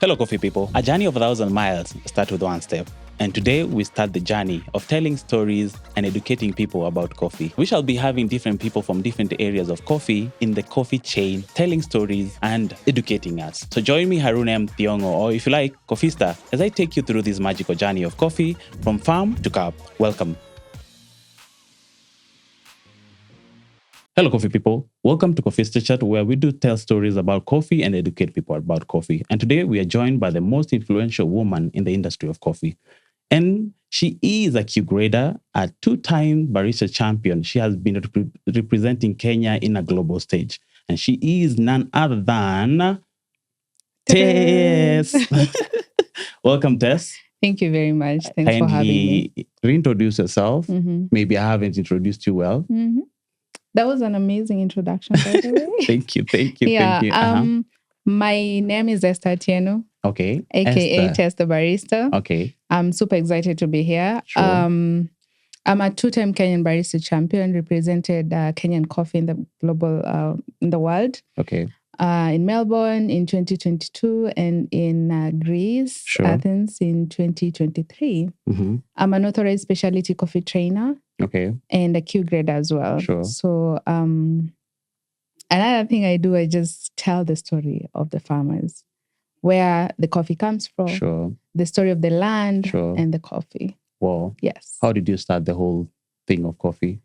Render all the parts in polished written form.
Hello, coffee people. A journey of 1,000 miles starts with one step. And today we start the journey of telling stories and educating people about coffee. We shall be having different people from different areas of coffee in the coffee chain, telling stories and educating us. So join me, Harun M. Thiongo, or if you like, Coffista, as I take you through this magical journey of coffee from farm to cup. Welcome. Hello, coffee people. Welcome to Coffista Chat, where we do tell stories about coffee and educate people about coffee. And today we are joined by the most influential woman in the industry of coffee. And she is a Q grader, a two-time barista champion. She has been representing Kenya in a global stage. And she is none other than Tess. Welcome, Tess. Thank you very much. Thanks for having me. Reintroduce yourself. Maybe I haven't introduced you well. That was an amazing introduction, by the way. Thank you. Yeah. My name is Esther Tieno. Okay. AKA Tess the Barista. Okay. I'm super excited to be here. Sure. I'm a two-time Kenyan Barista Champion, represented Kenyan coffee in the global, in the world. Okay. In Melbourne in 2022 and in Greece, Sure. Athens in 2023. I'm an authorized specialty coffee trainer. Okay. And a Q grade as well. Sure. So another thing I do, I just tell the story of the farmers, where the coffee comes from, Sure. the story of the land, Sure. and the coffee. Wow. Yes. How did you start the whole thing of coffee?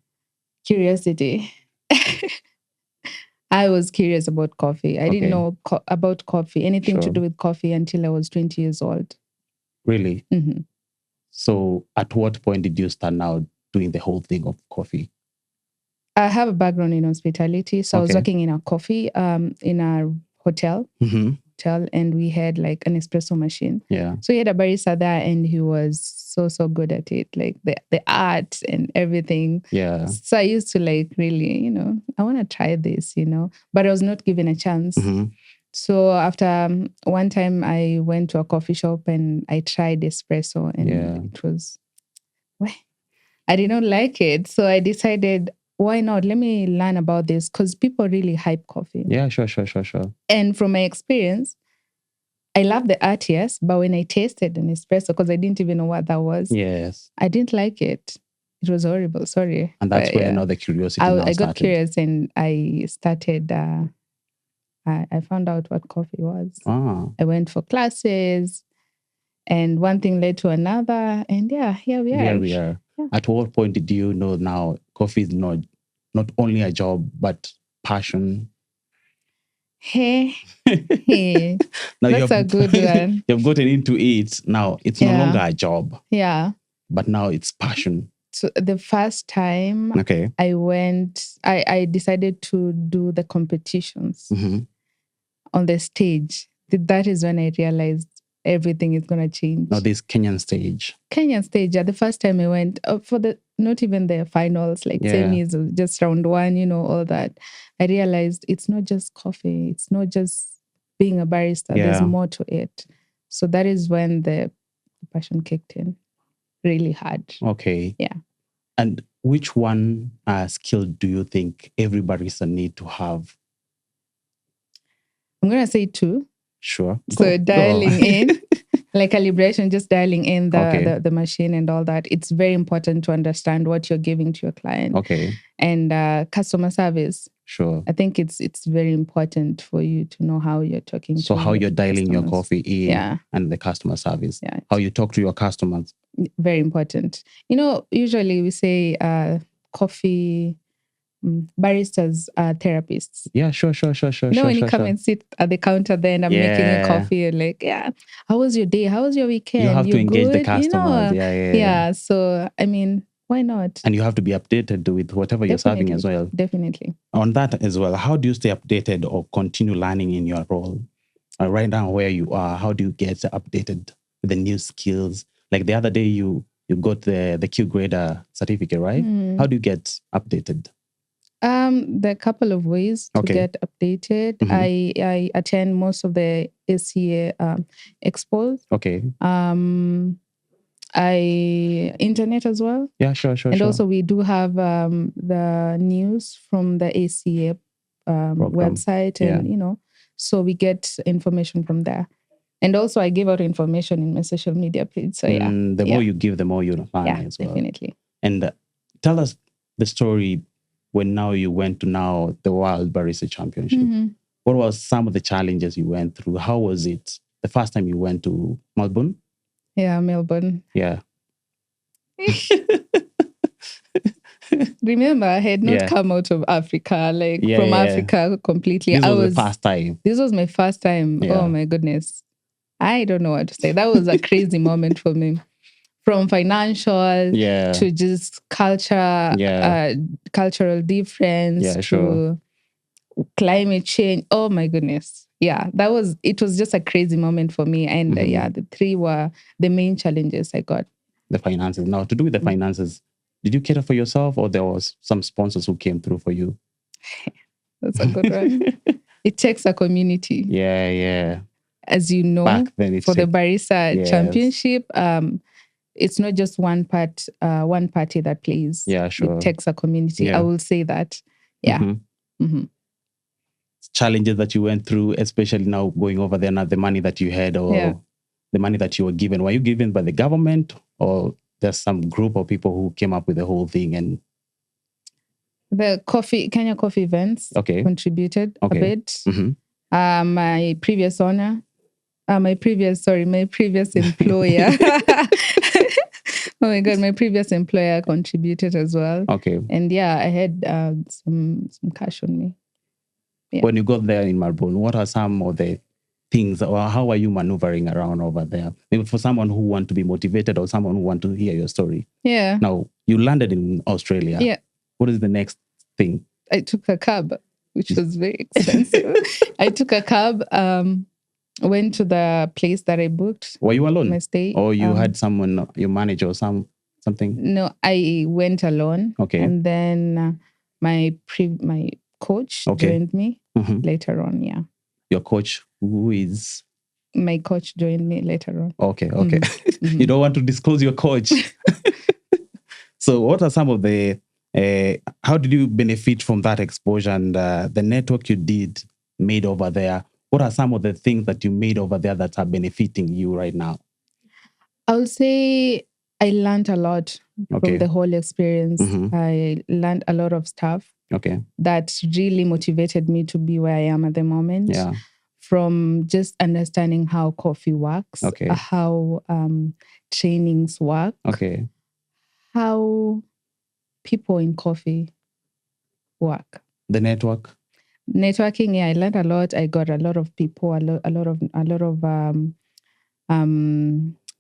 Curiosity. I was curious about coffee. I didn't know about coffee, anything to Sure. do with coffee until I was 20 years old. Really? Mm-hmm. So at what point did you start now doing the whole thing of coffee? I have a background in hospitality. So I was working in a coffee, in a hotel. And we had like an espresso machine. Yeah. So we had a barista there and he was so good at it, like the art and everything. Yeah. So I used to like really, I want to try this, but I was not given a chance. So after one time I went to a coffee shop and I tried espresso and it was, I did not like it. So I decided, why not? Let me learn about this because people really hype coffee. Yeah, sure. And from my experience, I love the art, yes, but when I tasted an espresso, because I didn't even know what that was, yes, I didn't like it. It was horrible, sorry. And that's where the curiosity I got curious and I started, I found out what coffee was. I went for classes and one thing led to another. And here we are. Yeah. At what point did you know now coffee is not only a job, but passion? Hey. Now that's a good one. You've gotten into it. Now it's no longer a job. Yeah. But now it's passion. So the first time I went, I decided to do the competitions on the stage. That is when I realized everything is going to change. Now this Kenyan stage. Yeah. The first time I went for not even the finals, like semis, or just round one, all that. I realized it's not just coffee. It's not just being a barista. Yeah. There's more to it. So that is when the passion kicked in really hard. Okay. Yeah. And which one skill do you think every barista need to have? I'm going to say two. Sure. So dialing in, like calibration, just dialing in the machine and all that. It's very important to understand what you're giving to your client. Okay. And customer service. Sure. I think it's very important for you to know how you're talking to. So how you're dialing customers. your coffee in and the customer service. Yeah. How you talk to your customers. Very important. Usually we say coffee baristas are therapists. Yeah, sure. When you come and sit at the counter there and I'm making a coffee, you're like, how was your day? How was your weekend? You have to engage the customers. Yeah. So, why not? And you have to be updated with whatever you're serving as well. Definitely. On that as well, how do you stay updated or continue learning in your role? Right now where you are, how do you get updated with the new skills? Like the other day you got the Q grader certificate, right? How do you get updated? There are a couple of ways to get updated. I attend most of the ACA expos. Okay. Internet as well. Yeah, sure. And also we do have the news from the ACA website and, so we get information from there. And also, I give out information in my social media page. So the more you give, the more you learn as well. Definitely. And tell us the story when now you went to now the World Barista Championship. What was some of the challenges you went through? How was it the first time you went to Melbourne? Yeah, Melbourne. Yeah. Remember, I had not come out of Africa, from Africa completely. This was the first time. This was my first time. Yeah. Oh my goodness. I don't know what to say. That was a crazy moment for me. From financial to just culture, cultural difference to climate change. Oh my goodness. Yeah, it was just a crazy moment for me. And the three were the main challenges I got. The finances. Now, to do with the finances, did you cater for yourself or there was some sponsors who came through for you? That's a good one. It takes a community. Yeah. As you know, for the Barista Championship, it's not just one party that plays. Yeah, sure. It takes a community. Yeah. I will say that. Yeah. Challenges that you went through, especially now going over there, not the money that you had or the money that you were given. Were you given by the government or there's some group of people who came up with the whole thing? And the Kenya Coffee Events contributed a bit. My previous employer. Oh my God, my previous employer contributed as well. Okay. And I had some cash on me. Yeah. When you got there in Melbourne, what are some of the things or how are you maneuvering around over there? Maybe for someone who want to be motivated or someone who want to hear your story. Yeah. Now, you landed in Australia. Yeah. What is the next thing? I took a cab, which was very expensive. I took a cab, went to the place that I booked. Were you alone? My stay. Or you had someone, your manager or something? No, I went alone. Okay. And then my coach joined me later on, Your coach, who is? My coach joined me later on. Okay. You don't want to disclose your coach. So what are some of the, how did you benefit from that exposure and the network you made over there? What are some of the things that you made over there that are benefiting you right now? I would say I learned a lot from the whole experience. I learned a lot of stuff that really motivated me to be where I am at the moment. Yeah. From just understanding how coffee works, how trainings work, how people in coffee work. The Networking, I learned a lot. I got a lot of people, a lot of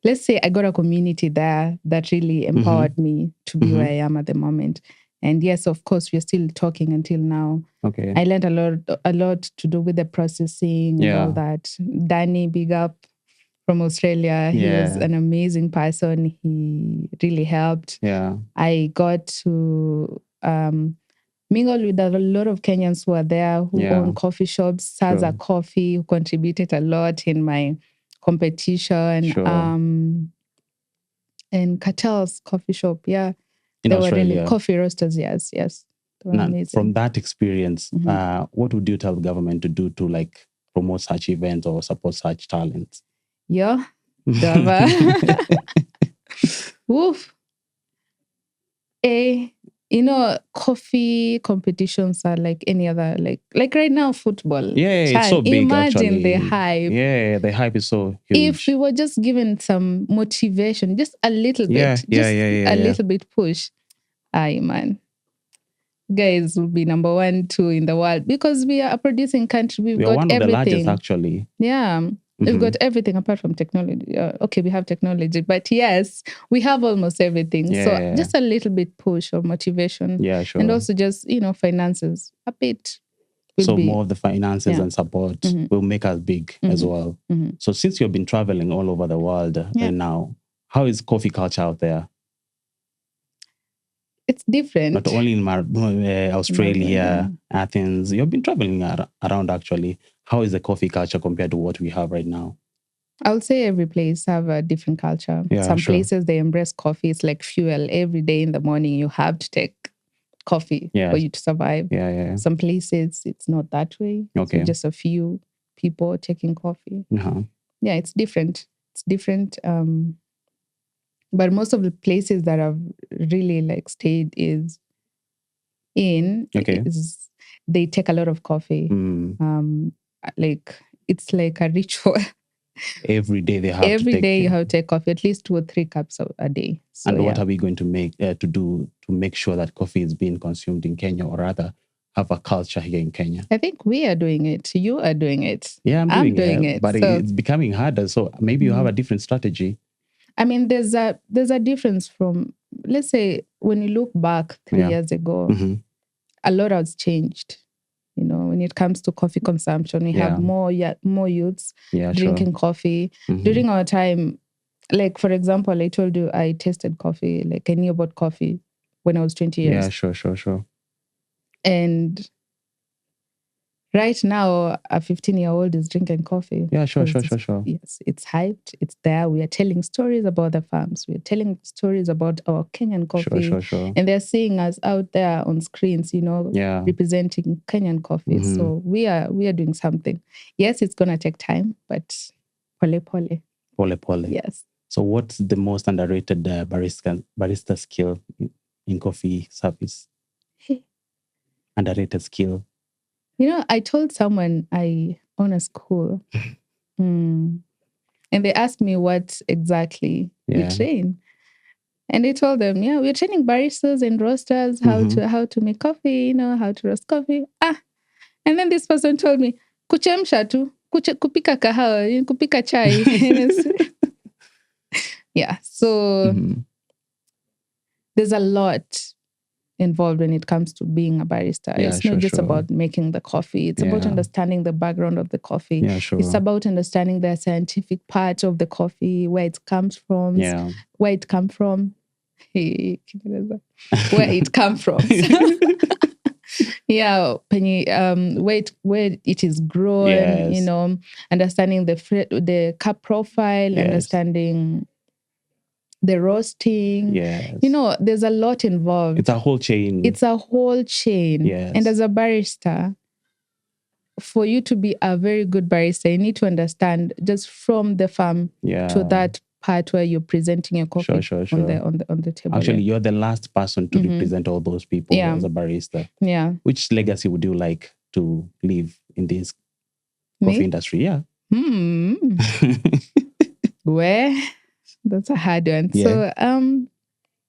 let's say I got a community there that really empowered me to be where I am at the moment. And yes, of course, we're still talking until now. Okay. I learned a lot to do with the processing and all that. Danny, big up from Australia. He was an amazing person. He really helped. Yeah. I got to mingle with a lot of Kenyans who are there, who own coffee shops, Saza Coffee, who contributed a lot in my competition. And Cartel's coffee shop, in Australia. Were really coffee roasters, yes. Now, from that experience, what would you tell the government to do to promote such events or support such talents? Yeah, Woof. Coffee competitions are like any other, like right now, football. Yeah, it's so big. Imagine the hype. Yeah, the hype is so huge. If we were just given some motivation, just a little bit, a little bit push, man, guys will be number 1, 2 in the world because we are a producing country. We've got one everything. Of the largest, actually. Yeah. We've got everything apart from technology. We have technology, but yes, we have almost everything. So just a little bit push or motivation. Yeah, sure. And also just, finances a bit. So more of the finances and support will make us big as well. So since you've been traveling all over the world and now, how is coffee culture out there? It's different. Not only in Australia, Athens. You've been traveling around actually. How is the coffee culture compared to what we have right now? I would say every place have a different culture. Some places, they embrace coffee. It's like fuel. Every day in the morning, you have to take coffee for you to survive. Some places, it's not that way. Okay. So just a few people taking coffee. yeah, it's different. It's different. But most of the places that I've really like stayed Okay. is they take a lot of coffee. Like it's like a ritual. Every day they have Every to take day you it. have to take coffee, at least 2 or 3 cups a day. So, And what are we going to make to do to make sure that coffee is being consumed in Kenya, or rather have a culture here in Kenya? I think we are doing it. You are doing it. Yeah, I'm doing it. But So, it's becoming harder. So maybe you have a different strategy. I mean, there's a difference from, let's say, when you look back 3 years ago, a lot has changed. You know, when it comes to coffee consumption, we have more youths drinking coffee. During our time, like, for example, I told you I tasted coffee, like I knew about coffee when I was 20 years. Yeah, sure. And right now, a 15-year-old is drinking coffee. Yeah, sure. Yes, it's hyped. It's there. We are telling stories about the farms. We are telling stories about our Kenyan coffee. Sure. And they're seeing us out there on screens, you know, representing Kenyan coffee. So we are doing something. Yes, it's going to take time, but pole pole. Pole pole. Yes. So what's the most underrated barista skill in coffee service? Underrated skill. You know, I told someone I own a school. And they asked me what exactly we train. And I told them, we're training baristas and roasters how to make coffee, you know, how to roast coffee. And then this person told me, kuchemsha tu, kupika kahawa, kupika chai. Yeah. So there's a lot involved when it comes to being a barista. It's not just about making the coffee. It's about understanding the background of the coffee. Yeah, sure. It's about understanding the scientific part of the coffee, where it comes from, where it come from. Where it come from. Where it is grown, you know, understanding the cup profile, understanding the roasting. You know, there's a lot involved. It's a whole chain. Yes. And as a barista, for you to be a very good barista, you need to understand just from the farm to that part where you're presenting your coffee sure. on the table. Actually, you're the last person to represent all those people as a barista. Yeah. Which legacy would you like to leave in this coffee industry? Yeah. Where? That's a hard one. Yeah. So,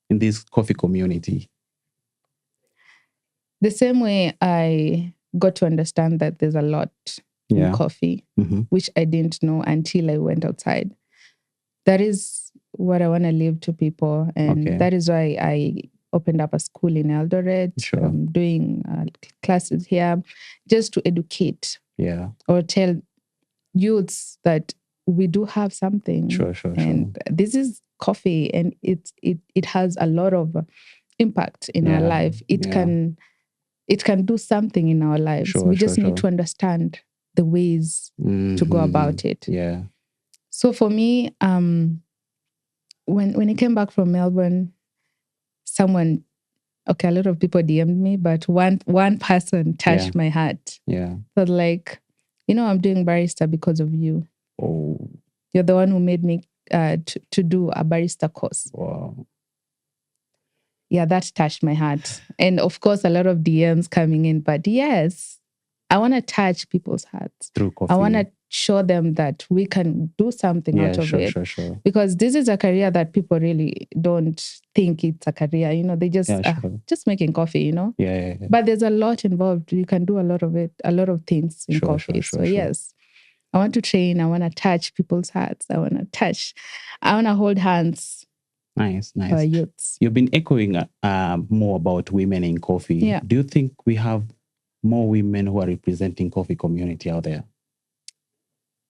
in this coffee community, the same way I got to understand that there's a lot in coffee, which I didn't know until I went outside. That is what I want to leave to people. And that is why I opened up a school in Eldoret. I'm doing classes here just to educate or tell youths that we do have something. Sure. And this is coffee, and it has a lot of impact in our life. It can do something in our lives. We just need to understand the ways to go about it. Yeah. So for me, when I came back from Melbourne, a lot of people DM'd me, but one person touched my heart. Yeah. So like, you know, I'm doing barista because of you. Oh. You're the one who made me to do a barista course. Wow. Yeah, that touched my heart. And of course, a lot of DMs coming in. But yes, I want to touch people's hearts. Through coffee. I want to show them that we can do something out of it. Sure. Because this is a career that people really don't think it's a career. You know, they just just making coffee, you know? Yeah. But there's a lot involved. You can do a lot of it, a lot of things in coffee. So yes, I want to train. I want to touch people's hearts. I want to hold hands. Nice. Youths. You've been echoing more about women in coffee. Yeah. Do you think we have more women who are representing coffee community out there?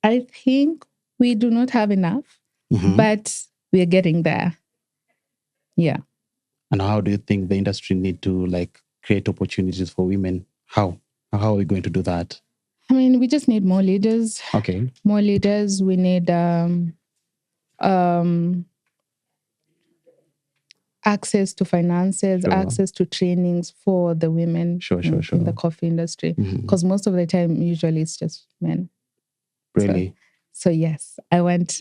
I think we do not have enough, but we are getting there. Yeah. And how do you think the industry need to create opportunities for women? How are we going to do that? I mean, we just need more leaders. Okay. More leaders. We need access to finances, access to trainings for the women in the coffee industry. Because most of the time, usually it's just men. Really? So, So yes, I would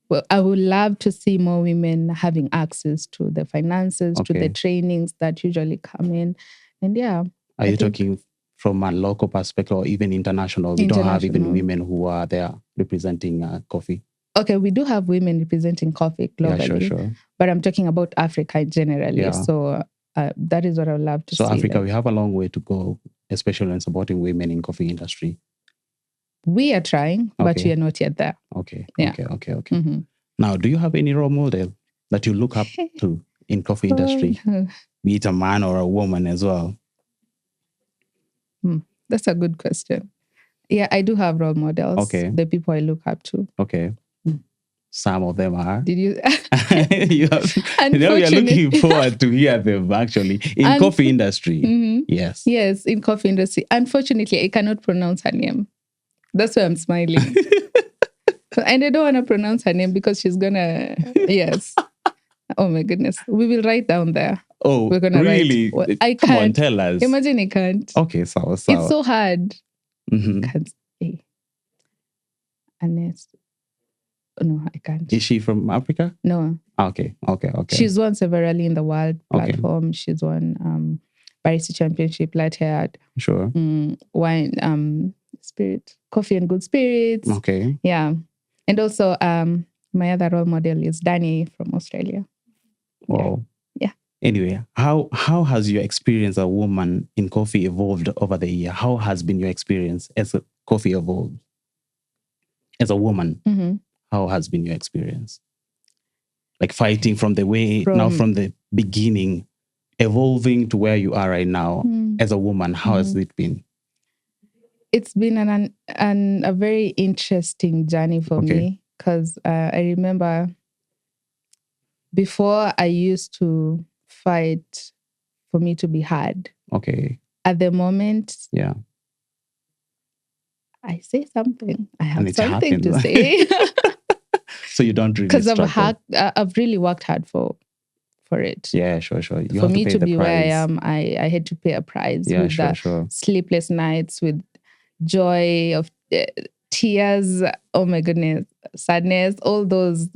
love to see more women having access to the finances, to the trainings that usually come in. And yeah. Are you talking from a local perspective or even international? We don't have even women who are there representing coffee. Okay, we do have women representing coffee globally. Yeah, sure. But I'm talking about Africa generally. Yeah. So that is what I would love to see. So Africa, we have a long way to go, especially in supporting women in coffee industry. We are trying, but we are not yet there. Okay. Mm-hmm. Now, do you have any role model that you look up to in coffee industry? Be it a man or a woman as well? That's a good question. Yeah, I do have role models. Okay. The people I look up to. Okay. Some of them are. Did you? We are looking forward to hear them actually in coffee industry. Mm-hmm. Yes. Yes, in coffee industry. Unfortunately, I cannot pronounce her name. That's why I'm smiling. And I don't want to pronounce her name because she's gonna. Yes. Oh my goodness. We will write down there. Oh, we're gonna really? Write. Well, I can't. Come on, tell us. Imagine I can't. Okay, so. It's so hard. Mm-hmm. Can't say. Ernest. No, I can't. Is she from Africa? No. Okay. She's won severally in the world platform. She's won Barista Championship, latte art. Sure. Wine, spirit, coffee and good spirits. Okay. Yeah. And also, my other role model is Danny from Australia. Wow. Yeah. Anyway, how has your experience as a woman in coffee evolved over the year? How has been your experience as a coffee evolved? As a woman, how has been your experience? Like fighting from the beginning, evolving to where you are right now as a woman, how has it been? It's been a very interesting journey for me because I remember before I used to fight for me to be heard. Okay. At the moment, yeah, I say something. I have something to say. So you don't really because I've really worked hard for it. Yeah, sure. You for me to be where I am, I had to pay a price with the sleepless nights, with joy of tears. Oh my goodness, sadness, all those.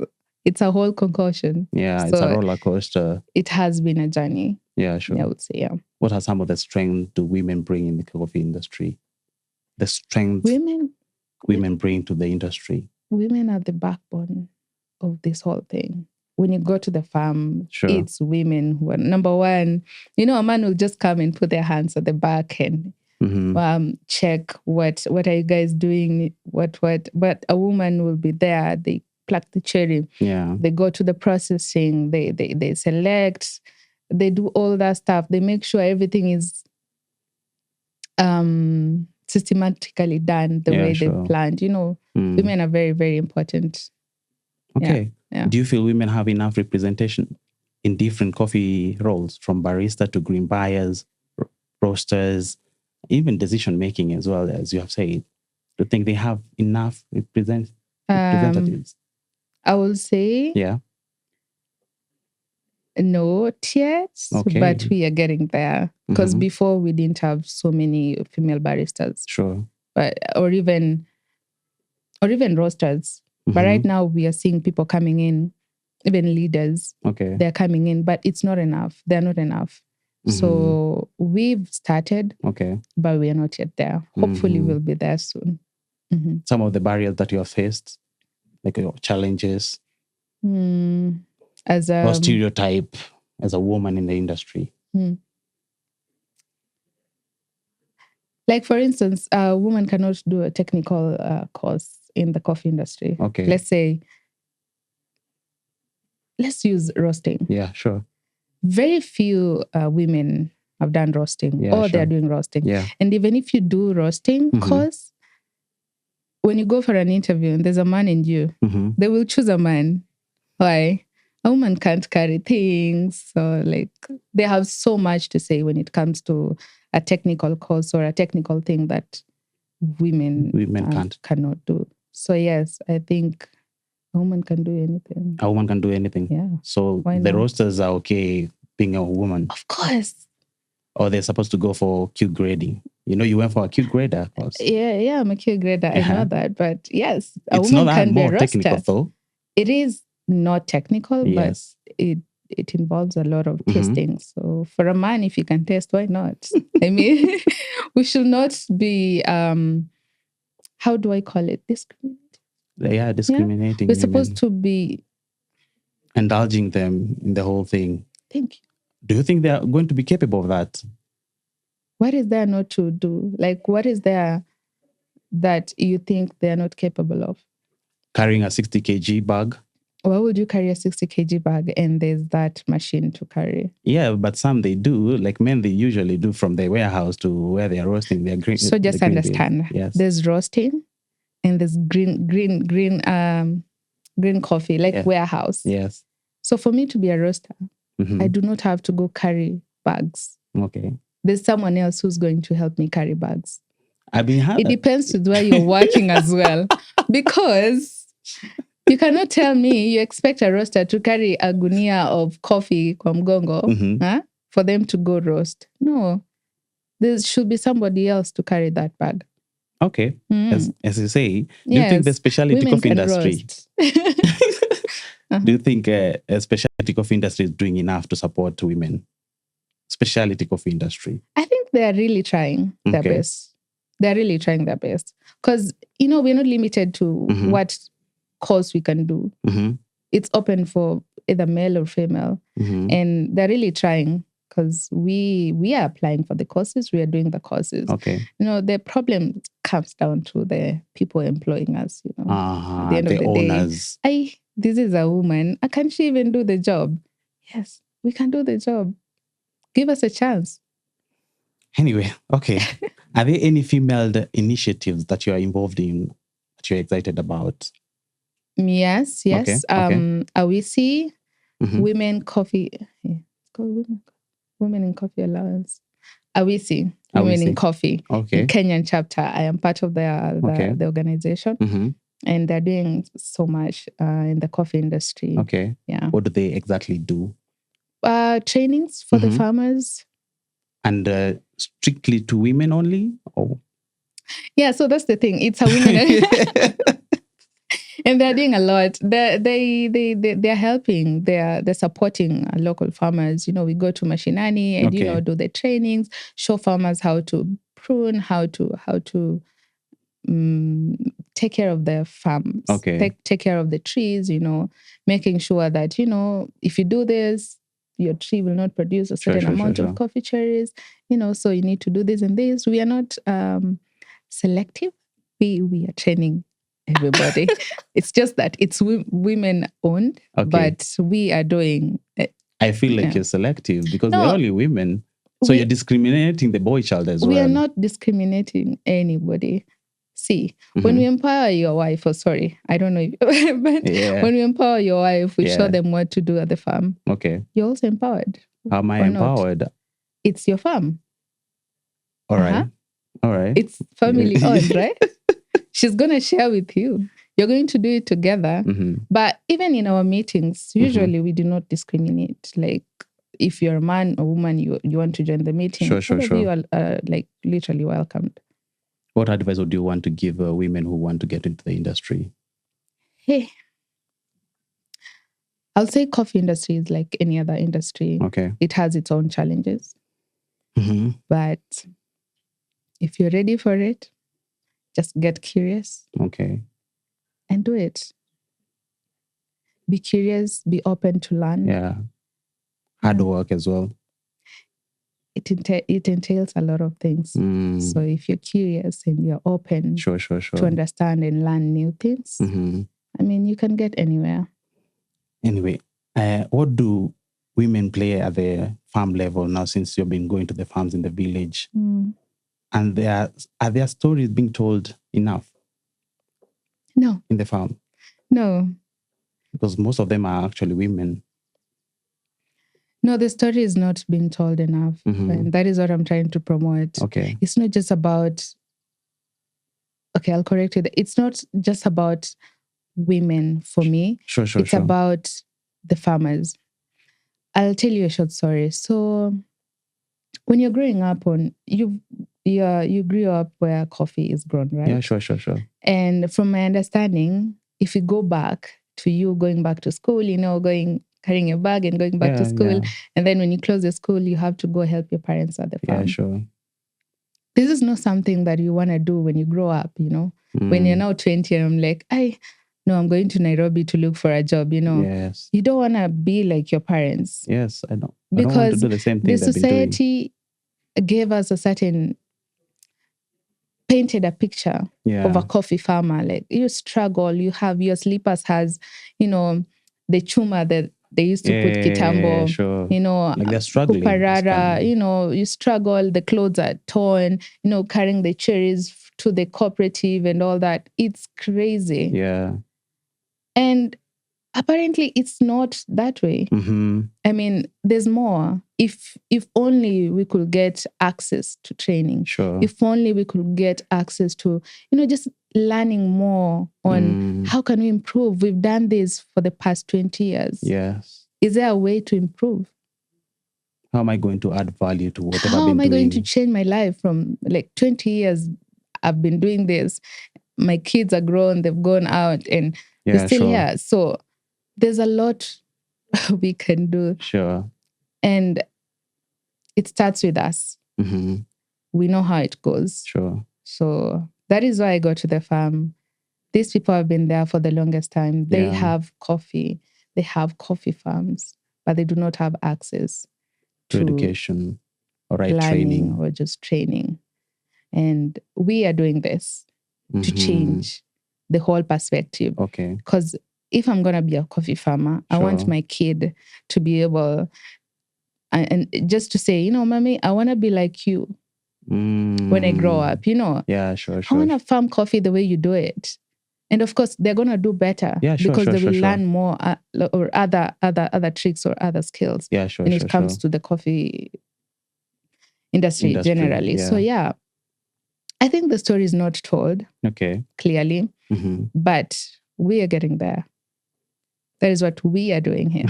It's a whole concoction. Yeah, it's a roller coaster. It has been a journey. Yeah, sure. I would say, yeah. What are some of the strengths do women bring in the coffee industry? The strength women bring to the industry. Women are the backbone of this whole thing. When you go to the farm, it's women who are number one. You know, a man will just come and put their hands at the back and check what are you guys doing, what. But a woman will be there. They pluck the cherry. Yeah. They go to the processing. They select. They do all that stuff. They make sure everything is systematically done the way they planned. You know, women are very, very important. Okay. Yeah. Do you feel women have enough representation in different coffee roles, from barista to green buyers, roasters, even decision making as well, as you have said? Do you think they have enough representatives? I will say not yet, but we are getting there. Because before we didn't have so many female baristas. Sure. Or even roasters. But right now we are seeing people coming in, even leaders. Okay. They're coming in, but it's not enough. They're not enough. So we've started, but we are not yet there. Hopefully we'll be there soon. Some of the barriers that you have faced, like your challenges, as or stereotype as a woman in the industry. Like, for instance, a woman cannot do a technical course in the coffee industry. Okay. Let's use roasting. Yeah, sure. Very few women have done roasting they're doing roasting. Yeah. And even if you do roasting course, when you go for an interview and there's a man in you, they will choose a man. Why? A woman can't carry things. So they have so much to say when it comes to a technical course or a technical thing that women cannot do. So yes, I think a woman can do anything. A woman can do anything. Yeah. So the roasters are okay being a woman. Of course. Or they're supposed to go for Q grading. You know, you went for a acute grader course. Yeah, I'm a Q grader. I know that. But yes, a It's woman not that can be a more roaster. technical, though. It is not technical, Yes. but it involves a lot of testing. So for a man, if you can test, why not? I mean, we should not be, how do I call it? Discriminating. We're supposed to be indulging them in the whole thing. Thank you. Do you think they are going to be capable of that? What is there not to do? Like, what is there that you think they're not capable of? Carrying a 60 kg bag. Why would you carry a 60 kg bag and there's that machine to carry? Yeah, but some they do. Like men, they usually do from the warehouse to where they are roasting their green. So just understand, yes, there's roasting and there's green coffee, like warehouse. Yes. So for me to be a roaster, I do not have to go carry bags. Okay. There's someone else who's going to help me carry bags. It depends with where you're working as well. Because you cannot tell me you expect a roaster to carry a gunia of coffee kwa mgongo for them to go roast. No. There should be somebody else to carry that bag. Okay. As you say, do you think the specialty coffee industry... Do you think a specialty coffee industry is doing enough to support women? Specialty coffee industry. I think they're really trying their best. They're really trying their best. Because, we're not limited to what course we can do. It's open for either male or female. And they're really trying because we are applying for the courses. We are doing the courses. Okay. The problem comes down to the people employing us. At the end of the owners. Day, this is a woman. Can she even do the job? Yes, we can do the job. Give us a chance. Anyway, okay. Are there any female initiatives that you are involved in that you're excited about? Yes. Okay. Awisi, Women Coffee. It's called Women in Coffee Allowance. Awisi, Women in Coffee. Okay. Kenyan chapter. I am part of the organization. And they're doing so much in the coffee industry. Okay. Yeah. What do they exactly do? Trainings for the farmers. And strictly to women only? Oh. Yeah, so that's the thing. It's a women. And they're doing a lot. They're helping. They're supporting local farmers. We go to mashinani and do the trainings, show farmers how to prune, how to take care of their farms, take care of the trees, making sure that, if you do this, your tree will not produce a certain amount of coffee cherries, so you need to do this and this. We are not selective. We are training everybody. It's just that it's women owned, but we are doing it. I feel like you're selective because they're only women. So you're discriminating the boy child as well. We are not discriminating anybody. See, when we empower your wife, I don't know, but when we empower your wife, we show them what to do at the farm. Okay. You're also empowered. How am I empowered? It's your farm. All right. All right. It's family owned, right? She's going to share with you. You're going to do it together. But even in our meetings, usually we do not discriminate. Like, if you're a man or woman, you want to join the meeting, you are literally welcomed. What advice would you want to give women who want to get into the industry? Hey, I'll say coffee industry is like any other industry. Okay. It has its own challenges. But if you're ready for it, just get curious. Okay. And do it. Be curious, be open to learn. Yeah. Hard work as well. It entails a lot of things. So if you're curious and you're open to understand and learn new things, you can get anywhere. Anyway, what do women play at the farm level now since you've been going to the farms in the village? And are their stories being told enough? No. In the farm? No. Because most of them are actually women. No, the story is not being told enough. And that is what I'm trying to promote. Okay. It's not just about... Okay, I'll correct it. It's not just about women for me. It's about the farmers. I'll tell you a short story. So when you're growing up, you grew up where coffee is grown, right? Yeah, sure. And from my understanding, if you go back to you going back to school, carrying your bag and going back to school, and then when you close the school, you have to go help your parents at the farm. Yeah, sure. This is not something that you want to do when you grow up, When you're now 20 and I'm like, I'm going to Nairobi to look for a job, Yes. You don't want to be like your parents. Yes, I don't. Because I don't want to do the same thing the society gave us a certain, painted a picture of a coffee farmer. Like, you struggle, you have your slippers has, the chuma that they used to put kitambo, sure. Like they're struggling. kuparara, you struggle, the clothes are torn, carrying the cherries to the cooperative and all that. It's crazy. Yeah. And apparently it's not that way. Mm-hmm. I mean, there's more. If only we could get access to training. Sure. If only we could get access to, just learning more on how can we improve. We've done this for the past 20 years. Yes. Is there a way to improve? How am I going to add value to whatever I've been doing? How am I going to change my life from 20 years I've been doing this? My kids are grown, they've gone out and they're still here. So there's a lot we can do. Sure. And it starts with us. Mm-hmm. We know how it goes. Sure. So that is why I go to the farm. These people have been there for the longest time. They have coffee. They have coffee farms, but they do not have access to education or training or just training. And we are doing this to change the whole perspective. Okay. Because if I'm going to be a coffee farmer, I want my kid to be able and just to say, mommy, I want to be like you when I grow up, Yeah, sure. I want to farm coffee the way you do it. And of course, they're going to do better because they will learn more or other tricks or other skills when it comes to the coffee industry generally. So I think the story is not told clearly, but we are getting there. That is what we are doing here.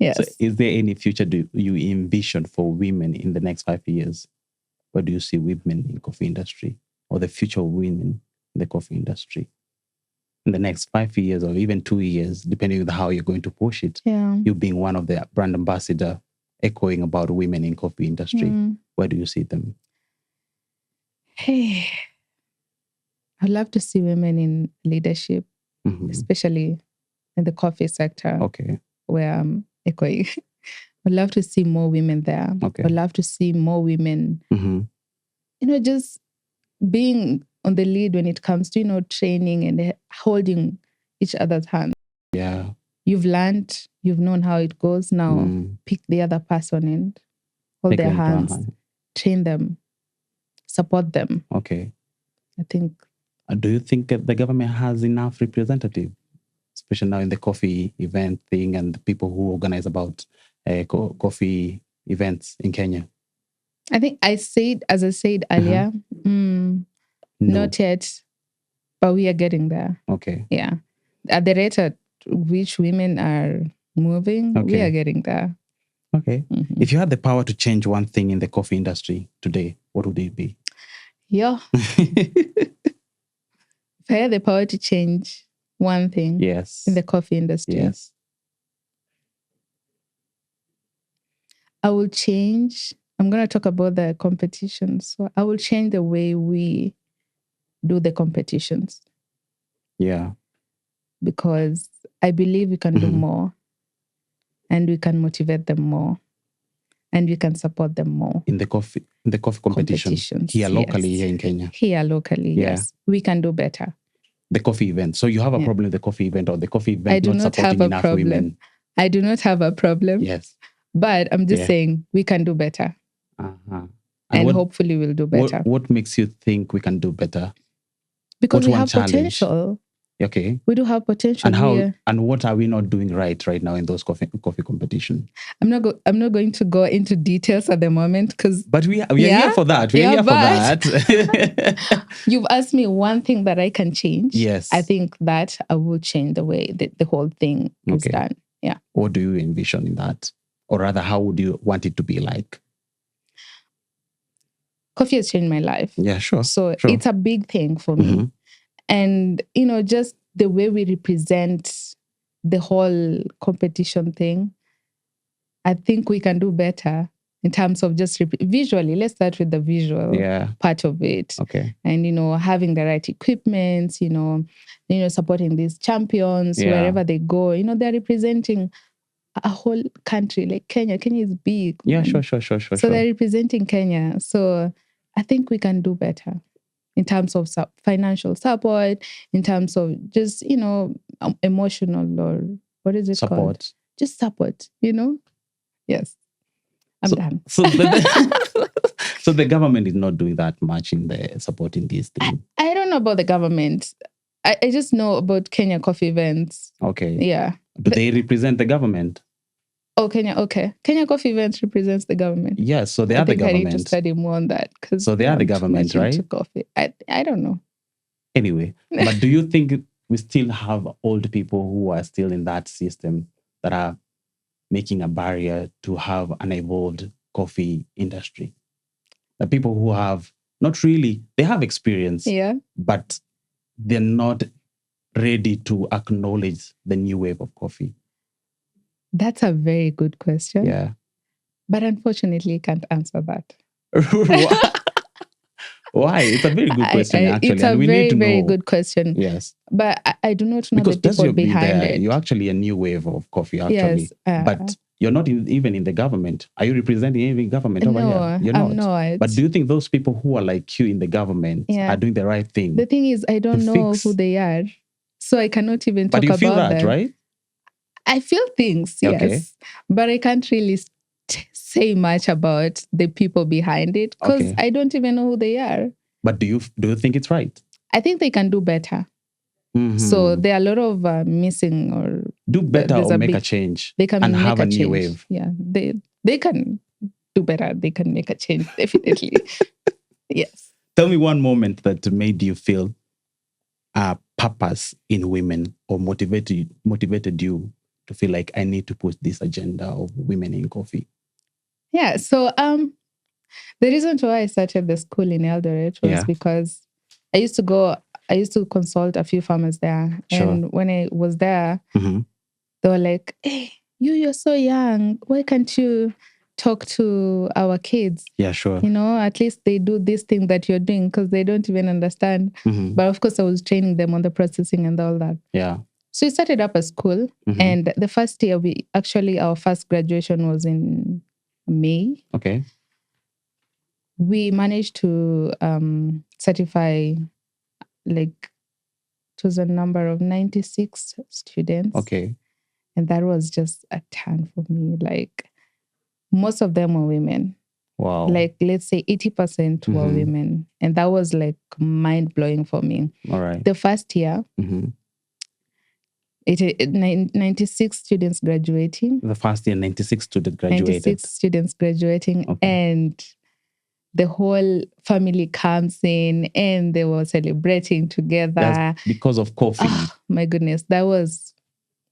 Yes. So is there any future do you envision for women in the next 5 years? Where do you see women in coffee industry or the future of women in the coffee industry in the next 5 years or even 2 years, depending on how you're going to push it? Yeah. You being one of the brand ambassador echoing about women in coffee industry. Where do you see them? Hey, I'd love to see women in leadership, especially in the coffee sector. Okay. Where I'm echoing. I'd love to see more women there. Okay. I'd love to see more women, just being on the lead when it comes to, training and holding each other's hands. Yeah. You've learned, you've known how it goes. Now pick the other person and hold their hands, train them, support them. Okay. I think. Do you think the government has enough representative, especially now in the coffee event thing and the people who organize about coffee events in Kenya? I think as I said earlier, not yet, but we are getting there. Okay. Yeah. At the rate at which women are moving, we are getting there. Okay. If you had the power to change one thing in the coffee industry today, what would it be? Yeah. If I had the power to change one thing in the coffee industry, I will change. I'm going to talk about the competitions. So I will change the way we do the competitions. Yeah. Because I believe we can do more and we can motivate them more and we can support them more. In the coffee competitions here locally, here in Kenya. Here locally, yes. We can do better. The coffee event. So you have a problem with the coffee event or the coffee event not supporting enough women? I do not have a problem. Yes. But I'm just saying we can do better. And hopefully we'll do better. What makes you think we can do better? Because we have potential. Okay. We do have potential. And what are we not doing right now in those coffee competition? I'm not going to go into details at the moment because. But we are here for that. We are here for that. You've asked me one thing that I can change. Yes. I think that I will change the way the whole thing is done. Yeah. What do you envision in that? Or rather, how would you want it to be like? coffee has changed my life. Yeah, sure. So it's a big thing for me. And, just the way we represent the whole competition thing, I think we can do better in terms of just visually. Let's start with the visual part of it. Okay. And, having the right equipment, supporting these champions wherever they go. They're representing a whole country like Kenya. Kenya is big. Yeah, man. sure. So they're representing Kenya. So I think we can do better in terms of financial support, in terms of just, emotional or what is it called? Just support, Yes. I'm done. So the government is not doing that much in the supporting these things. I don't know about the government. I just know about Kenya coffee events. Okay. Yeah. Do they represent the government? Oh, Kenya. Okay. Kenya coffee events represents the government. Yes, so they are the government. I need to study more on that. So they are the government, right? Coffee. I don't know. Anyway, but do you think we still have old people who are still in that system that are making a barrier to have an evolved coffee industry? The people who have they have experience, but they're not ready to acknowledge the new wave of coffee. That's a very good question. Yeah. But unfortunately, I can't answer that. Why? It's a very good question, actually. It's a very good question. Yes. But I do not know the people behind it. You're actually a new wave of coffee, actually. Yes. But you're not even in the government. Are you representing any government over here? You're not. I'm not. But do you think those people who are like you in the government are doing the right thing? The thing is, I don't know who they are. So I cannot even talk about them. But you feel that, right? I feel things, yes. Okay. But I can't really say much about the people behind it because I don't even know who they are. But do you think it's right? I think they can do better. Mm-hmm. So there are a lot of missing or... Do better or make a change. They can and make have a change. New wave. Yeah, they can do better. They can make a change, definitely. Yes. Tell me one moment that made you feel purpose in women or motivated you to feel like I need to push this agenda of women in coffee. Yeah. So the reason why I started the school in Eldoret was because I used to consult a few farmers there. Sure. And when I was there, they were like, hey, you're so young. Why can't you talk to our kids? Yeah, sure. At least they do this thing that you're doing because they don't even understand. Mm-hmm. But of course, I was training them on the processing and all that. Yeah. So we started up a school. And the first year, our first graduation was in May. Okay. We managed to certify, it was a number of 96 students. Okay. And that was just a ton for me. Most of them were women. Wow. Let's say 80% were women. And that was mind-blowing for me. All right. The first year, 96 students graduating. The first year, 96 students graduated. 96 students graduating. Okay. And the whole family comes in and they were celebrating together. That's because of coffee. Oh, my goodness. That was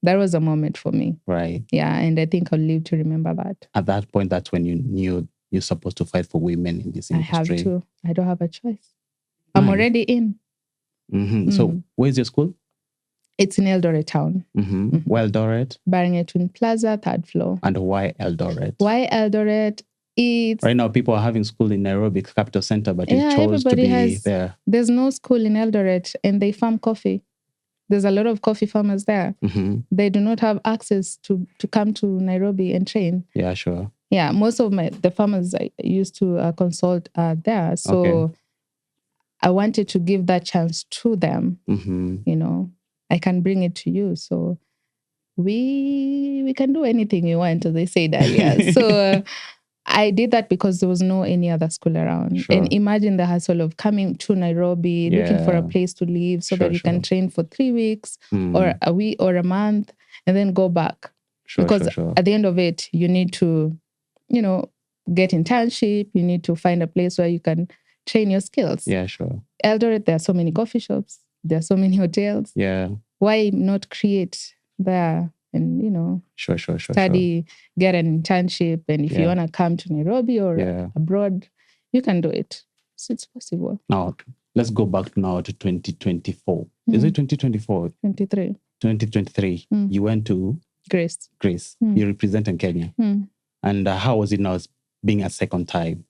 a moment for me. Right. Yeah. And I think I'll live to remember that. At that point, that's when you knew you're supposed to fight for women in this industry. I have to. I don't have a choice. I'm already in. Mm-hmm. So where's your school? It's in Eldoret town. Why Eldoret? Barrington Twin Plaza, 3rd floor. And why Eldoret? Why Eldoret? Right now, people are having school in Nairobi, capital center, but you chose to be there. There's no school in Eldoret and they farm coffee. There's a lot of coffee farmers there. They do not have access to come to Nairobi and train. Yeah, sure. Yeah, most of the farmers I used to consult are there. So I wanted to give that chance to them. I can bring it to you. So we can do anything you want, as they said earlier. So I did that because there was no any other school around. Sure. And imagine the hassle of coming to Nairobi, looking for a place to live so that you can train for 3 weeks or a week or a month and then go back. Because at the end of it, you need to, get internship. You need to find a place where you can train your skills. Yeah, sure. Eldoret, there are so many coffee shops. There are so many hotels. Yeah. Why not create there and, study, get an internship. And if you want to come to Nairobi or abroad, you can do it. So it's possible. Now, let's go back now to 2024. Is it 2024? 23. 2023. You went to Grace. You represented Kenya. And how was it now being a second time?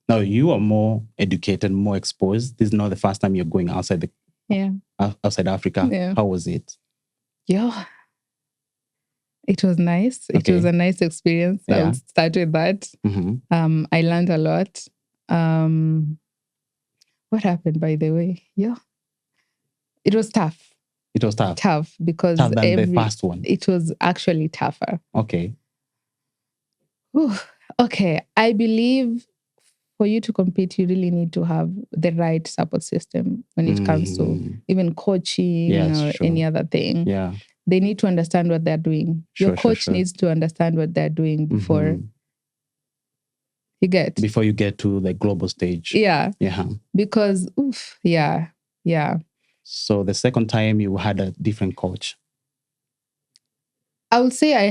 Now, you are more educated, more exposed. This is not the first time you're going outside outside Africa. Yeah. How was it? Yeah. It was nice. It was a nice experience. I will start with that. I learned a lot. What happened, by the way? Yeah. It was tough. It was tough. Tough because tough than the first one. It was actually tougher. Okay. Whew. Okay. I believe for you to compete, you really need to have the right support system when it comes to even coaching or any other thing. Yeah. They need to understand what they're doing. Your coach needs to understand what they're doing before before you get to the global stage. Yeah. Because yeah. So the second time you had a different coach. I would say I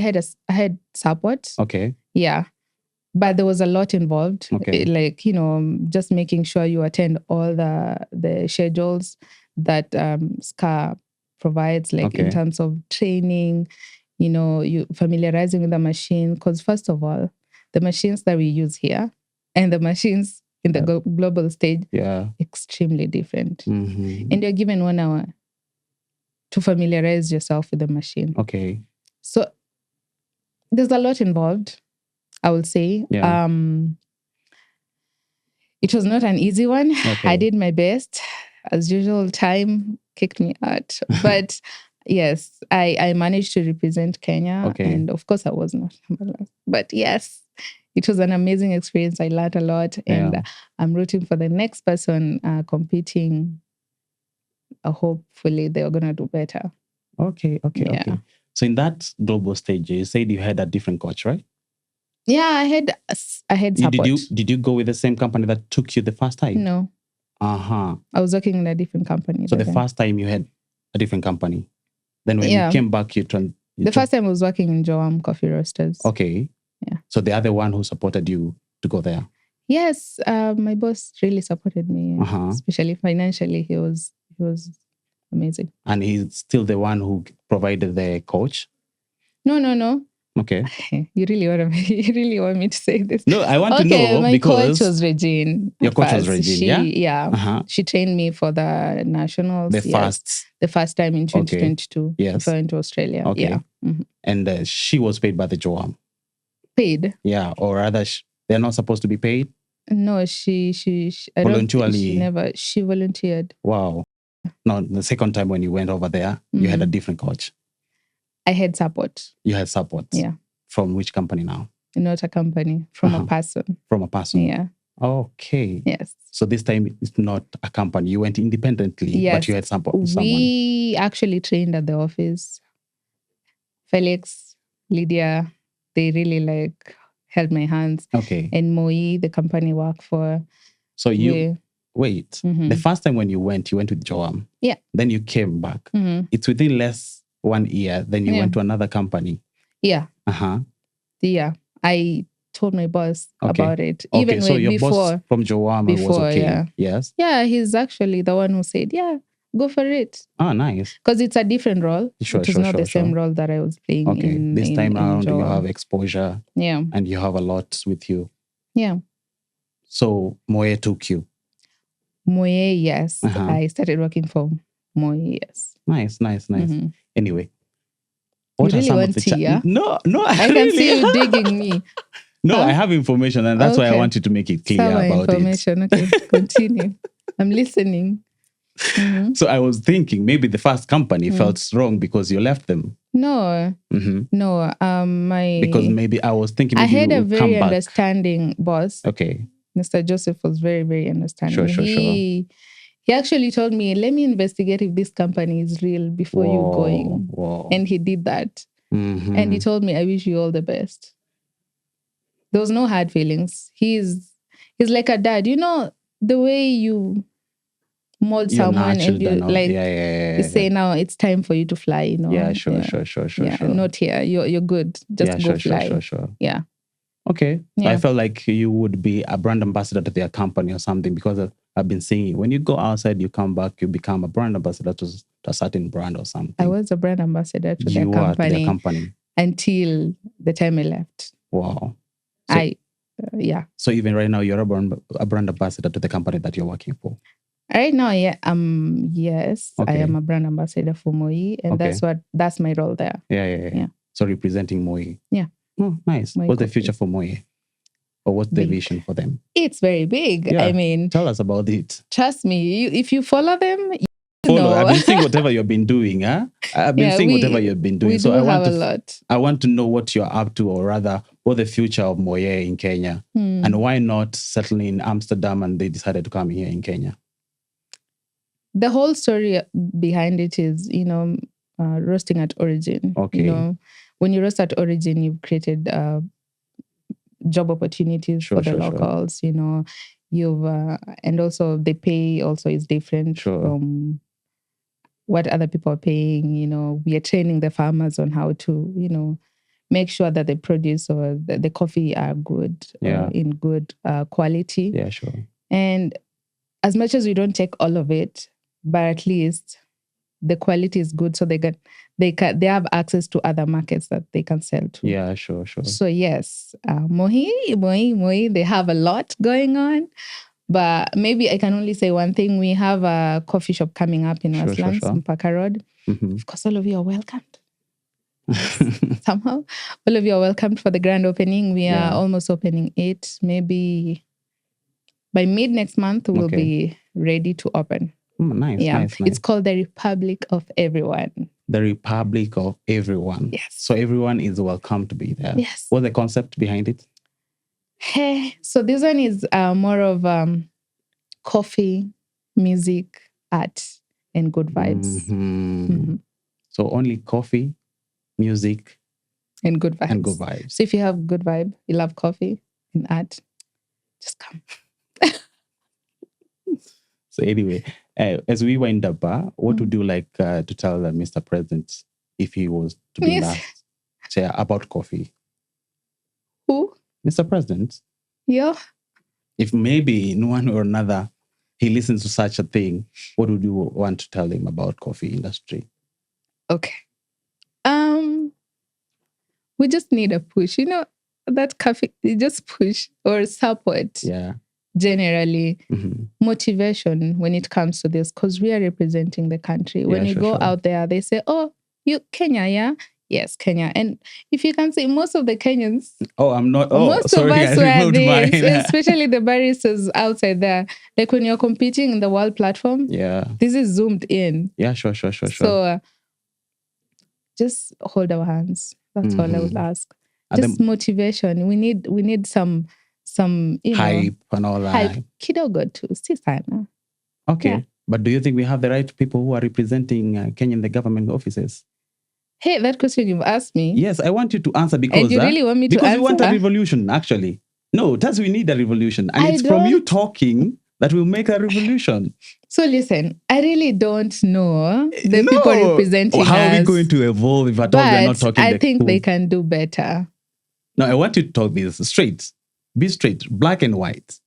had support. Okay. Yeah. But there was a lot involved. Okay. Like, just making sure you attend all the schedules that SCA provides, like in terms of training, you familiarizing with the machine. Because first of all, the machines that we use here and the machines in the global stage, extremely different. And you're given 1 hour to familiarize yourself with the machine. Okay. So there's a lot involved, I will say. Yeah. It was not an easy one. Okay. I did my best. As usual, time kicked me out. But yes, I managed to represent Kenya. Okay. And of course, I was not number one. But yes, it was an amazing experience. I learned a lot. And I'm rooting for the next person competing. Hopefully, they're going to do better. Okay. So in that global stage, you said you had a different coach, right? Yeah, I had support. Did you go with the same company that took you the first time? No. I was working in a different company. So the first time you had a different company. Then when you came back, the first time I was working in Joam Coffee Roasters. Okay. Yeah. So the other one who supported you to go there? Yes, my boss really supported me, especially financially. He was amazing. And he's still the one who provided the coach? No. Okay. You really want me to say this? No, I want to know my because... coach was Regine. Your coach was Regine, Yeah. She trained me for the nationals. The first time in 2022. Yes. Before I went to Australia. Okay. Yeah. And she was paid by the Joam? Paid? Yeah, or rather, they're not supposed to be paid? No, she voluntarily. She volunteered. Wow. No, the second time when you went over there, you had a different coach. I had support. You had support? Yeah. From which company now? Not a company. From a person. From a person? Yeah. Okay. Yes. So this time it's not a company. You went independently, but you had someone. We actually trained at the office. Felix, Lydia, they really held my hands. Okay. And Moyer, the company I work for. So wait. The first time when you went with Joam. Yeah. Then you came back. It's within less 1 year. Then you went to another company. Yeah. Yeah. I told my boss about it. Even so your before, boss from Joam was okay. Yeah. Yes. Yeah, he's actually the one who said, yeah, go for it. Oh, nice. Because it's a different role. It's not the same role that I was playing. Okay. This time around, you have exposure. Yeah. And you have a lot with you. Yeah. So Moyer took you. Moyer, yes. I started working for Moyer, yes. Nice. Anyway. What you really want tea, yeah? No. I can see you digging me. No, I have information and that's why I wanted to make it clear about information. Okay, continue. I'm listening. So I was thinking maybe the first company felt wrong because you left them. No. No. Because maybe I was thinking maybe I had a very understanding boss. Okay. Mr. Joseph was very, very understanding. Sure. He actually told me, let me investigate if this company is real before you going. Whoa. And he did that. And he told me, I wish you all the best. There was no hard feelings. He's like a dad. You know, the way you mold someone and you say, now it's time for you to fly, you know. Yeah, sure. Yeah, not here. You're good. Just go fly. Sure. Yeah. Okay. So Yeah. I felt like you would be a brand ambassador to their company or something, because I've been seeing when you go outside, you come back, you become a brand ambassador to a certain brand or something. I was a brand ambassador to You their are to their company company. until the time I left. Wow. So, Yeah. So even right now, you're a brand ambassador to the company that you're working for. Right now, yeah, yes, Okay. I am a brand ambassador for Moyer, and that's my role there. Yeah. So representing Moyer. Yeah. Oh, nice. Moyer What's the Coffee. future for Moyer? Or what's the vision for them? It's very big. Yeah. I mean, tell us about it. Trust me, if you follow them, I've been seeing whatever you've been doing, huh? I've been seeing whatever you've been doing. So I want to know what you're up to, or rather, what the future of Moyer in Kenya, and why not settling in Amsterdam, and they decided to come here in Kenya. The whole story behind it is, roasting at origin. Okay. When you roast at origin, you've created job opportunities for the locals. You've and also the pay also is different from what other people are paying. We are training the farmers on how to make sure that the produce or the coffee are good, in good quality. Yeah, sure. And as much as we don't take all of it, but at least the quality is good, so they have access to other markets that they can sell to. Yeah, sure. So yes, Moyer, they have a lot going on. But maybe I can only say one thing. We have a coffee shop coming up in Westlands, on Parker Road. Mm-hmm. Of course, all of you are welcomed. Somehow, all of you are welcomed for the grand opening. We are almost opening it. Maybe by mid next month, we'll be ready to open. Nice. It's called the Republic of Everyone. The Republic of Everyone. Yes. So everyone is welcome to be there. Yes. What's the concept behind it? Hey, so this one is more of coffee, music, art, and good vibes. Mm-hmm. So only coffee, music, and good vibes. So if you have good vibe, you love coffee and art, just come. So anyway, as we wind up, what would you like to tell Mr. President if he was to be last, say, about coffee? Who? Mr. President. Yeah. If maybe in one or another he listens to such a thing, what would you want to tell him about coffee industry? Okay. We just need a push. That coffee, just push or support. Yeah. Generally, motivation when it comes to this, because we are representing the country. When you go out there, they say, "Oh, you Kenya, yeah." Yes, Kenya. And if you can see, most of the Kenyans... Oh, I'm not... most of us were this, especially the baristas outside there. Like when you're competing in the world platform, this is zoomed in. Yeah, sure. So just hold our hands. That's all I would ask. Just motivation. We need some hype and all that. Hype. Kidogo too. Si sana. Okay. Yeah. But do you think we have the right people who are representing Kenya in the government offices? Hey, that question you've asked me. Yes, I want you to answer because... And you really want me to answer? Because we want a revolution, actually. No, Tess, we need a revolution. And it's from you talking that will make a revolution. So listen, I really don't know the people representing us. How are we going to evolve if at all we're not talking I think they can do better. No, I want you to talk this straight. Be straight, black and white.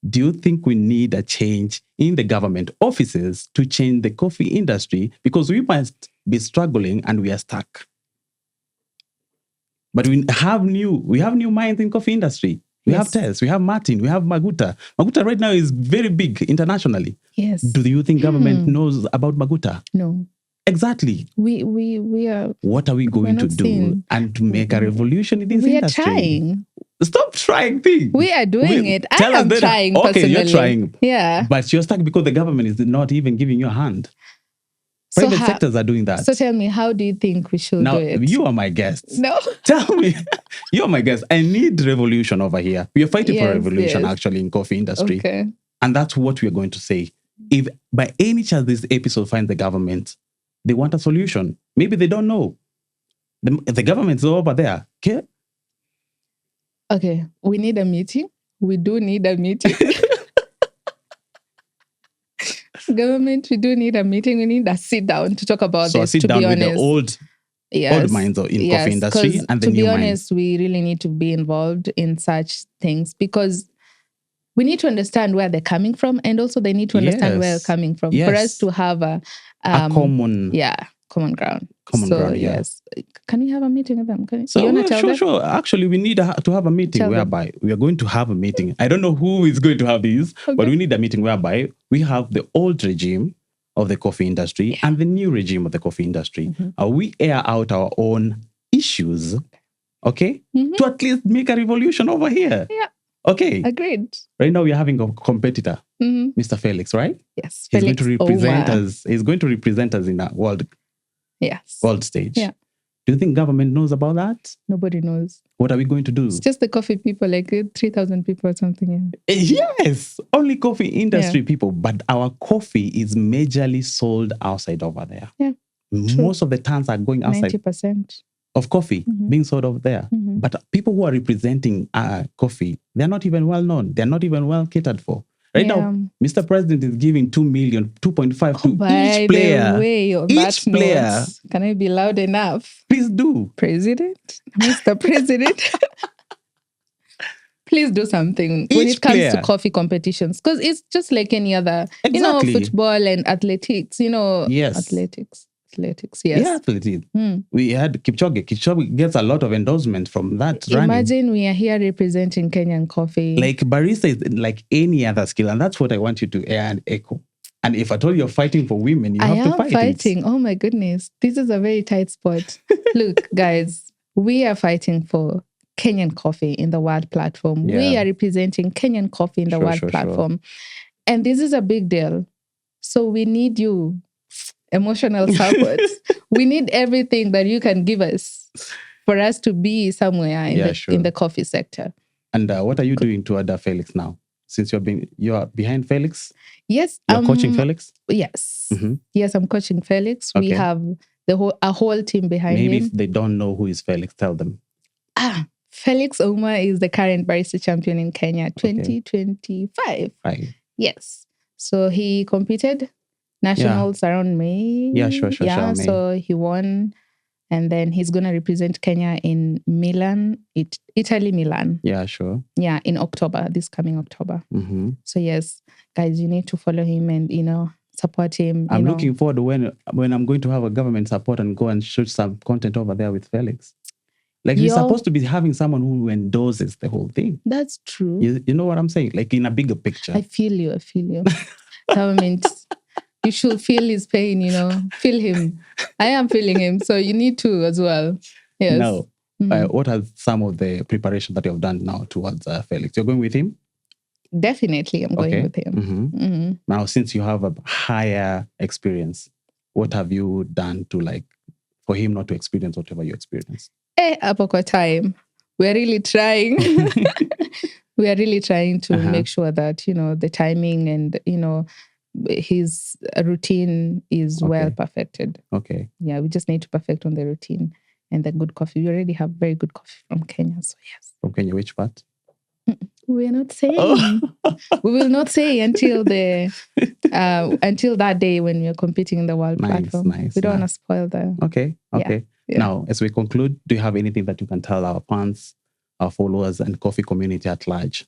Do you think we need a change in the government offices to change the coffee industry? Because we must be struggling and we are stuck. But we have new minds in coffee industry. We have Tess, we have Martin, we have Maguta. Maguta right now is very big internationally. Yes. Do you think government knows about Maguta? No. Exactly. We are... What are we going to do and to make a revolution in this industry? We are trying. Stop trying things. We are doing it. I am trying personally. Okay, you're trying. Yeah. But you're stuck because the government is not even giving you a hand. Private sectors are doing that. So tell me, how do you think we should do it? Now, you are my guest. No. Tell me. You're my guest. I need revolution over here. We are fighting for revolution actually in coffee industry. Okay. And that's what we're going to say. If by any chance this episode finds the government, they want a solution. Maybe they don't know. The government's over there. Okay? Okay. We need a meeting. We do need a meeting. Government, we do need a meeting. We need a sit down to talk about this, to be honest. With the old old minds in coffee industry and the new minds. To be honest, we really need to be involved in such things because we need to understand where they're coming from, and also they need to understand where we're coming from for us to have a common ground. Yes. Can we have a meeting with them? Sure. Actually, we need to have a meeting whereby we are going to have a meeting. I don't know who is going to have these, but we need a meeting whereby we have the old regime of the coffee industry and the new regime of the coffee industry. We air out our own issues, okay? To at least make a revolution over here. Yeah. Okay. Agreed. Right now we are having a competitor, Mr. Felix, right? Yes. He's going to represent us. He's going to represent us in a world stage. Yeah. Do you think government knows about that? Nobody knows. What are we going to do? It's just the coffee people, like 3,000 people or something. Yes, only coffee industry people. But our coffee is majorly sold outside over there. Yeah. Most of the tons are going outside. 90% of coffee being sold over there. But people who are representing coffee, they're not even well known. They're not even well catered for. Right now, Mr. President is giving 2 million, 2.5 to each player. By the way, each player. Can I be loud enough? Please do. President, Mr. President, please do something when it comes to coffee competitions. Because it's just like any other, football and athletics, athletics. Yes. Yeah, athletics. We had Kipchoge. Kipchoge gets a lot of endorsement from that. Imagine we are here representing Kenyan coffee. Like barista is like any other skill, and that's what I want you to air and echo. And if at all you're fighting for women, you have to fight. Fighting. Oh my goodness, this is a very tight spot. Look, guys, we are fighting for Kenyan coffee in the world platform. Yeah. We are representing Kenyan coffee in the world platform, and this is a big deal. So we need you. Emotional support. We need everything that you can give us for us to be somewhere in the coffee sector. And what are you doing to other Felix now? Since you are behind Felix? Yes. You're coaching Felix? Yes. Yes, I'm coaching Felix. Okay. We have a whole team behind him. Maybe if they don't know who is Felix, tell them. Felix Moyer is the current Barista Champion in Kenya 2025. Right. Yes. So he competed nationals around May. Yeah, sure. So he won. And then he's going to represent Kenya in Milan, Italy, Milan. Yeah, sure. Yeah, in October, this coming October. So yes, guys, you need to follow him and, support him. I'm looking forward to when I'm going to have a government support and go and shoot some content over there with Felix. Like he's supposed to be having someone who endorses the whole thing. That's true. You know what I'm saying? Like in a bigger picture. I feel you. Government... You should feel his pain, Feel him. I am feeling him. So you need to as well. Yes. Now, what are some of the preparation that you have done now towards Felix? You're going with him? Definitely, I'm going with him. Now, since you have a higher experience, what have you done to for him not to experience whatever you experience? Apoko time. We're really trying. We are really trying to make sure that, the timing and, his routine is well perfected. Okay. Yeah, we just need to perfect on the routine and the good coffee. We already have very good coffee from Kenya, so yes. From Kenya, which part? We're not saying. We will not say until until that day when we're competing in the world platform. We don't want to spoil the... Okay. Yeah. Now, as we conclude, do you have anything that you can tell our fans, our followers, and coffee community at large?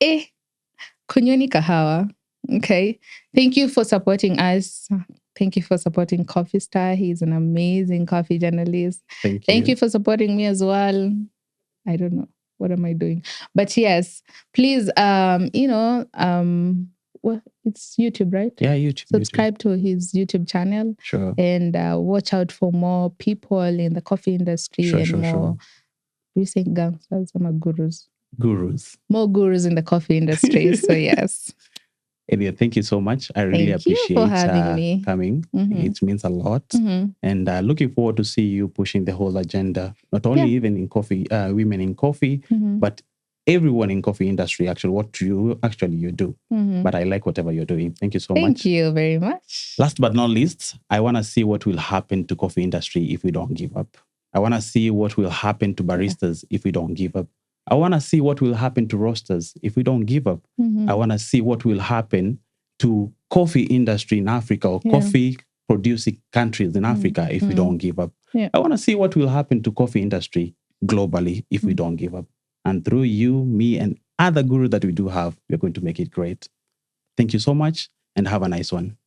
Kunyweni kahawa. Okay. Thank you for supporting us. Thank you for supporting Coffee Star. He's an amazing coffee journalist. Thank you for supporting me as well. I don't know. What am I doing? But yes, please, well, it's YouTube, right? Yeah, YouTube. Subscribe to his YouTube channel. Sure. And watch out for more people in the coffee industry more. Do you say gangsters or gurus? Gurus. More gurus in the coffee industry. So yes. Elia, thank you so much. I really appreciate for having me. Coming. It means a lot. And looking forward to see you pushing the whole agenda, not only even in coffee, women in coffee, but everyone in coffee industry, actually, what you do. But I like whatever you're doing. Thank you so much. Thank you very much. Last but not least, I want to see what will happen to coffee industry if we don't give up. I want to see what will happen to baristas if we don't give up. I want to see what will happen to roasters if we don't give up. I want to see what will happen to coffee industry in Africa or coffee producing countries in Africa if we don't give up. Yeah. I want to see what will happen to coffee industry globally if we don't give up. And through you, me, and other gurus that we do have, we're going to make it great. Thank you so much and have a nice one.